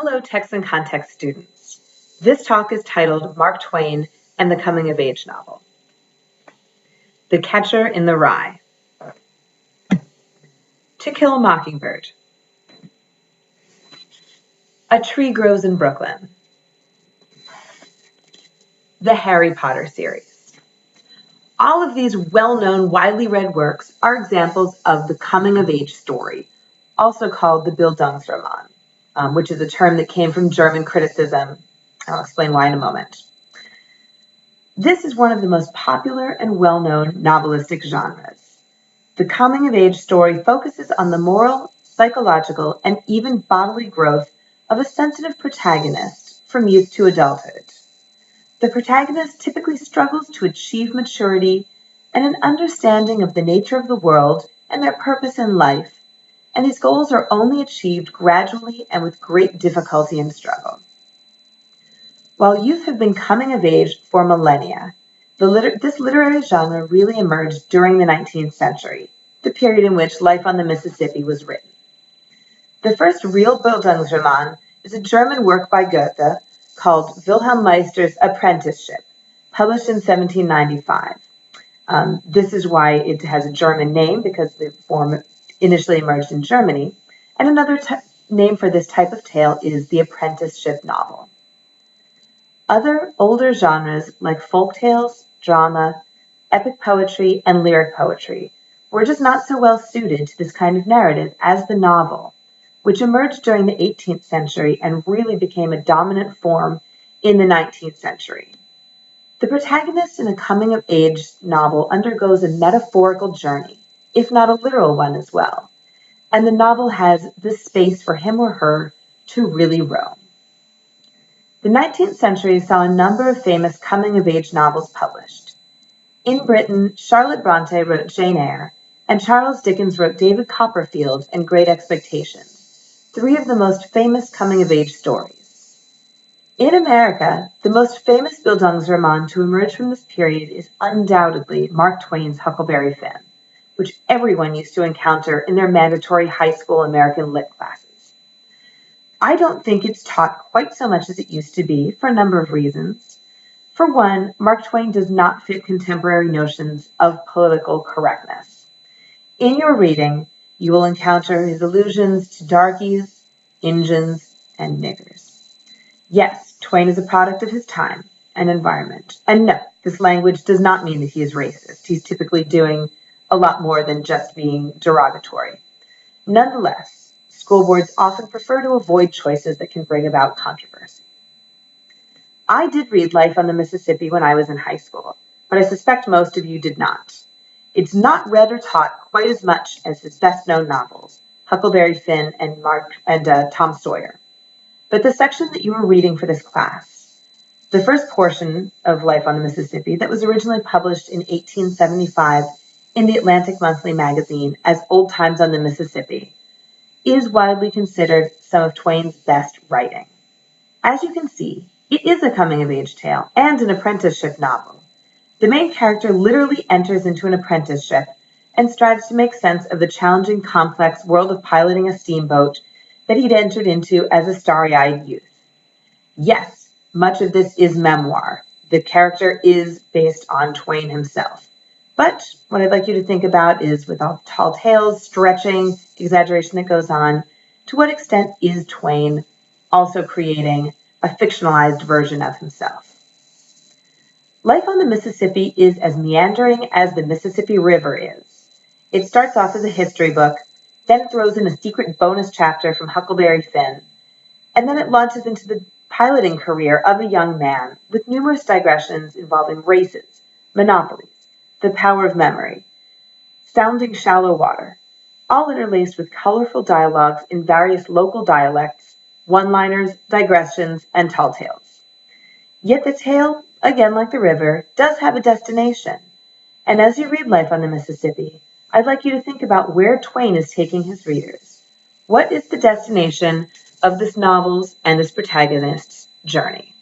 Hello, Text and Context students. This talk is titled Mark Twain and the Coming of Age Novel. The Catcher in the Rye. To Kill a Mockingbird. A Tree Grows in Brooklyn. The Harry Potter series. All of these well-known, widely read works are examples of the coming-of-age story, also called the Bildungsroman, which is a term that came from German criticism. I'll explain why in a moment. This is one of the most popular and well-known novelistic genres. The coming-of-age story focuses on the moral, psychological, and even bodily growth of a sensitive protagonist from youth to adulthood. The protagonist typically struggles to achieve maturity and an understanding of the nature of the world and their purpose in life, and these goals are only achieved gradually and with great difficulty and struggle. While youth have been coming of age for millennia, this literary genre really emerged during the 19th century, the period in which Life on the Mississippi was written. The first real Bildungsroman is a German work by Goethe called Wilhelm Meister's Apprenticeship, published in 1795. This is why it has a German name, because the form initially emerged in Germany, and another name for this type of tale is the apprenticeship novel. Other older genres like folk tales, drama, epic poetry, and lyric poetry were just not so well suited to this kind of narrative as the novel, which emerged during the 18th century and really became a dominant form in the 19th century. The protagonist in a coming-of-age novel undergoes a metaphorical journey, if not a literal one as well, and the novel has the space for him or her to really roam. The 19th century saw a number of famous coming-of-age novels published. In Britain, Charlotte Bronte wrote Jane Eyre, and Charles Dickens wrote David Copperfield and Great Expectations, three of the most famous coming-of-age stories. In America, the most famous Bildungsroman to emerge from this period is undoubtedly Mark Twain's Huckleberry Finn, which everyone used to encounter in their mandatory high school American lit classes. I don't think it's taught quite so much as it used to be for a number of reasons. For one, Mark Twain does not fit contemporary notions of political correctness. In your reading, you will encounter his allusions to darkies, Injuns, and niggers. Yes, Twain is a product of his time and environment. And no, this language does not mean that he is racist. He's typically doing a lot more than just being derogatory. Nonetheless, school boards often prefer to avoid choices that can bring about controversy. I did read Life on the Mississippi when I was in high school, but I suspect most of you did not. It's not read or taught quite as much as his best-known novels, Huckleberry Finn and Tom Sawyer. But the section that you were reading for this class, the first portion of Life on the Mississippi that was originally published in 1875 in the Atlantic Monthly magazine as Old Times on the Mississippi, is widely considered some of Twain's best writing. As you can see, it is a coming-of-age tale and an apprenticeship novel. The main character literally enters into an apprenticeship and strives to make sense of the challenging, complex world of piloting a steamboat that he'd entered into as a starry-eyed youth. Yes, much of this is memoir. The character is based on Twain himself. But what I'd like you to think about is, with all tall tales, stretching, exaggeration that goes on, to what extent is Twain also creating a fictionalized version of himself? Life on the Mississippi is as meandering as the Mississippi River is. It starts off as a history book, then throws in a secret bonus chapter from Huckleberry Finn, and then it launches into the piloting career of a young man with numerous digressions involving races, monopolies, the power of memory, sounding shallow water, all interlaced with colorful dialogues in various local dialects, one-liners, digressions, and tall tales. Yet the tale, again like the river, does have a destination. And as you read Life on the Mississippi, I'd like you to think about where Twain is taking his readers. What is the destination of this novel's and this protagonist's journey?